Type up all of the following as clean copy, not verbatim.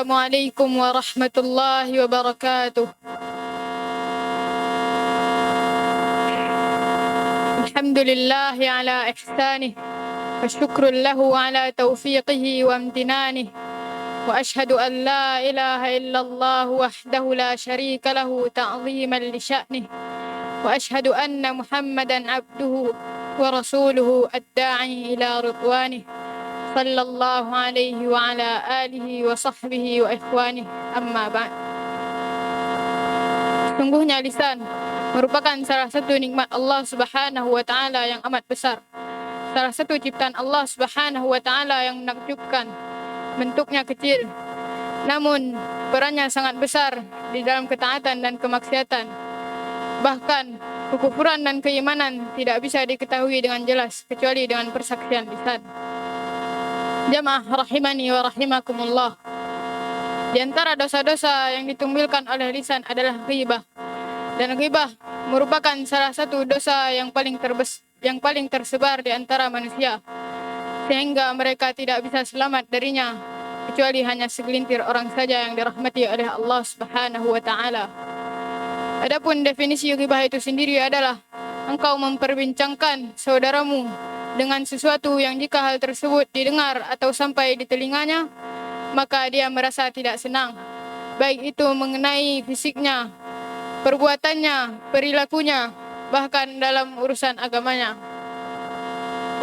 Assalamualaikum warahmatullahi wabarakatuh. Alhamdulillahi ala ihsanih wa syukrun lahu ala taufiqihi wa amtinanihi wa ashhadu an la ilaha illallah wahdahu la syarika lahu ta'ziman li sya'nih wa ashhadu anna Muhammadan abduhu wa rasuluhu ad-da'i ila ridwanih sallallahu alaihi wa ala alihi wa sahbihi wa ikhwanih, amma ba'd. Sungguhnya lisan merupakan salah satu nikmat Allah Subhanahu wa taala yang amat besar. Salah satu ciptaan Allah Subhanahu wa taala yang menakjubkan. Bentuknya kecil, namun perannya sangat besar di dalam ketaatan dan kemaksiatan. Bahkan kekufuran dan keimanan tidak bisa diketahui dengan jelas kecuali dengan persaksian lisan. Jamaah rahimani wa rahimakumullah. Di antara dosa-dosa yang ditimbulkan oleh lisan adalah ghibah. Dan ghibah merupakan salah satu dosa yang paling tersebar di antara manusia, sehingga mereka tidak bisa selamat darinya kecuali hanya segelintir orang saja yang dirahmati oleh Allah Subhanahu wa taala. Adapun definisi ghibah itu sendiri adalah engkau memperbincangkan saudaramu dengan sesuatu yang jika hal tersebut didengar atau sampai di telinganya, maka dia merasa tidak senang, baik itu mengenai fisiknya, perbuatannya, perilakunya, bahkan dalam urusan agamanya,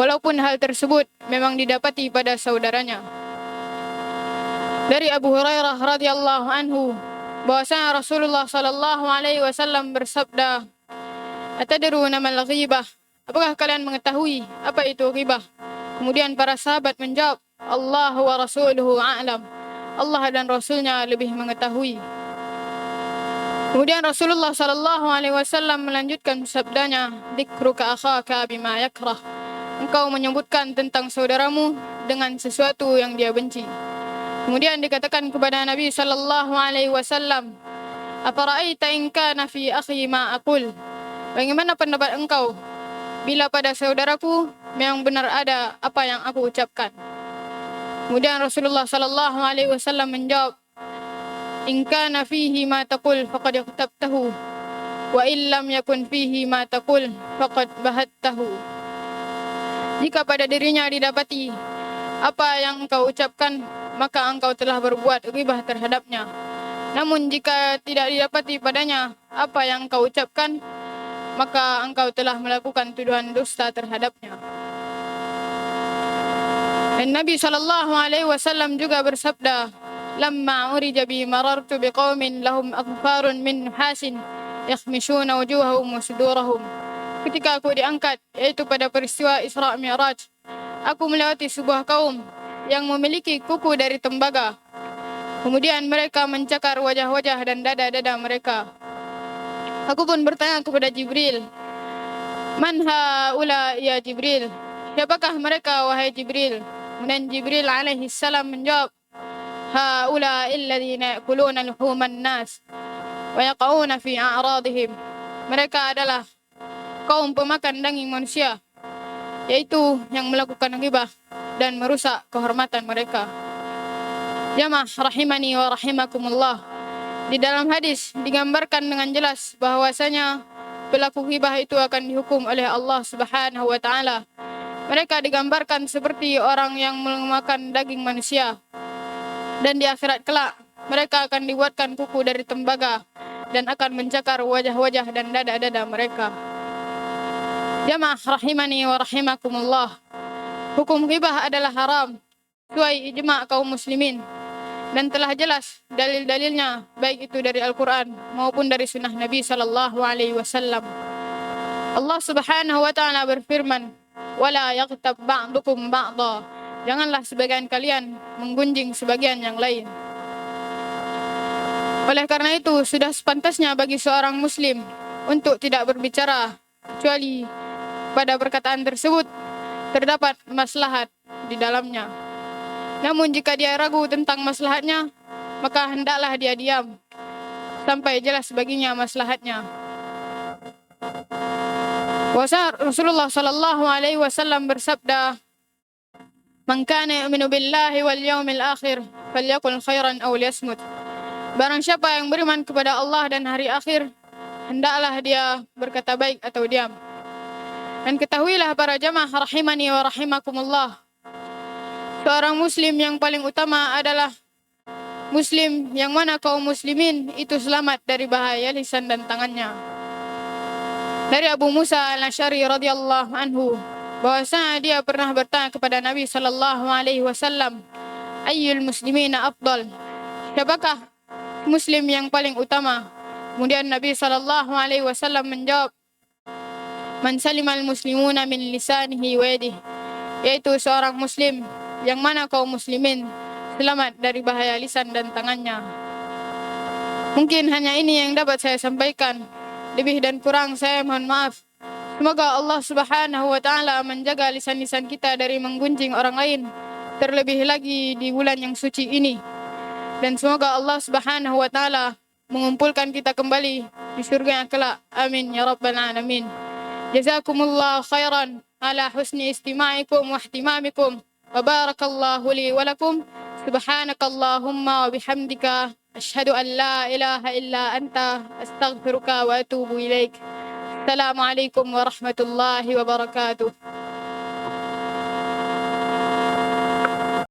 walaupun hal tersebut memang didapati pada saudaranya. Dari Abu Hurairah radhiyallahu anhu bahwasanya Rasulullah sallallahu alaihi wasallam bersabda, "Atadruna mal ghibah?" Apakah kalian mengetahui apa itu ghibah? Kemudian para sahabat menjawab, Allah wa rasuluhu a'lam. Allah dan Rasulnya lebih mengetahui. Kemudian Rasulullah sallallahu alaihi wasallam melanjutkan sabdanya, "Dzikruka akhaka bima yakrah." Engkau menyebutkan tentang saudaramu dengan sesuatu yang dia benci. Kemudian dikatakan kepada Nabi sallallahu alaihi wasallam, "Afara'aita in kana fi akhi ma aqul?" Bagaimana pendapat engkau bila pada saudaraku memang benar ada apa yang aku ucapkan? Kemudian Rasulullah sallallahu alaihi wasallam menjawab, "In kana fihi ma taqul faqad ightabtahu wa in lam yakun fihi ma taqul faqad bahattahu." Jika pada dirinya didapati apa yang engkau ucapkan, maka engkau telah berbuat ghibah terhadapnya. Namun jika tidak didapati padanya apa yang engkau ucapkan, maka engkau telah melakukan tuduhan dusta terhadapnya. Dan Nabi sallallahu alaihi wasallam juga bersabda, "Lamma urija bi marartu biqaumin lahum aghfarun min hasin yakhmishuna wujuhahum wa sudurahum." Ketika aku diangkat, yaitu pada peristiwa Isra Mi'raj, aku melewati sebuah kaum yang memiliki kuku dari tembaga. Kemudian mereka mencakar wajah-wajah dan dada-dada mereka. Aku pun bertanya kepada Jibril, "Man haula ya Jibril?" Siapakah mereka wahai Jibril? Kemudian Jibril alaihi salam menjawab, "Haula alladhina ya'kuluna luhuman nas wa yaqauna fi a'radihim." Mereka adalah kaum pemakan daging manusia, yaitu yang melakukan ghibah dan merusak kehormatan mereka. Jamaah rahimani wa rahimakumullah. Di dalam hadis digambarkan dengan jelas bahwasanya pelaku ghibah itu akan dihukum oleh Allah Subhanahu wa taala. Mereka digambarkan seperti orang yang memakan daging manusia. Dan di akhirat kelak mereka akan dibuatkan kuku dari tembaga dan akan mencakar wajah-wajah dan dada-dada mereka. Jamaah rahimani wa rahimakumullah. Hukum ghibah adalah haram sesuai ijma' kaum muslimin. Dan telah jelas dalil-dalilnya, baik itu dari Al-Quran maupun dari sunnah Nabi sallallahu alaihi wasallam. Allah Subhanahu wa ta'ala berfirman, "Wala yaghtab ba'dukum ba'dha." Janganlah sebagian kalian menggunjing sebagian yang lain. Oleh karena itu, sudah sepantasnya bagi seorang muslim untuk tidak berbicara kecuali pada perkataan tersebut terdapat maslahat di dalamnya. Namun jika dia ragu tentang maslahatnya, maka hendaklah dia diam sampai jelas baginya maslahatnya. Rasulullah sallallahu alaihi wasallam bersabda, "Man kana yu'minu billahi wal yawmil akhir falyaqul khairan aw liyasmut. Barang siapa yang beriman kepada Allah dan hari akhir, hendaklah dia berkata baik atau diam. Dan ketahuilah para jamaah rahimani wa rahimakumullah, seorang muslim yang paling utama adalah muslim yang mana kaum muslimin itu selamat dari bahaya lisan dan tangannya. Dari Abu Musa al-Asy'ari radhiyallahu anhu, bahwasanya dia pernah bertanya kepada Nabi sallallahu alaihi wasallam, ayyul muslimina afdal? Siapakah muslim yang paling utama? Kemudian Nabi sallallahu alaihi wasallam menjawab, man salimal muslimuna min lisanihi wa yadihi, yaitu seorang muslim yang mana kaum muslimin selamat dari bahaya lisan dan tangannya. Mungkin hanya ini yang dapat saya sampaikan. Lebih dan kurang saya mohon maaf. Semoga Allah Subhanahu wa taala menjaga lisan-lisan kita dari menggunjing orang lain, terlebih lagi di bulan yang suci ini. Dan semoga Allah Subhanahu wa taala mengumpulkan kita kembali di surga yang kelak. Amin ya rabbal alamin. Jazakumullah khairan ala husni istima'ikum wa ihtimamikum. Wa barakallahu li wa lakum. Subhanakallahumma wa bihamdika asyhadu an la ilaha illa anta astaghfiruka wa atubu ilaik. Assalamualaikum warahmatullahi wabarakatuh.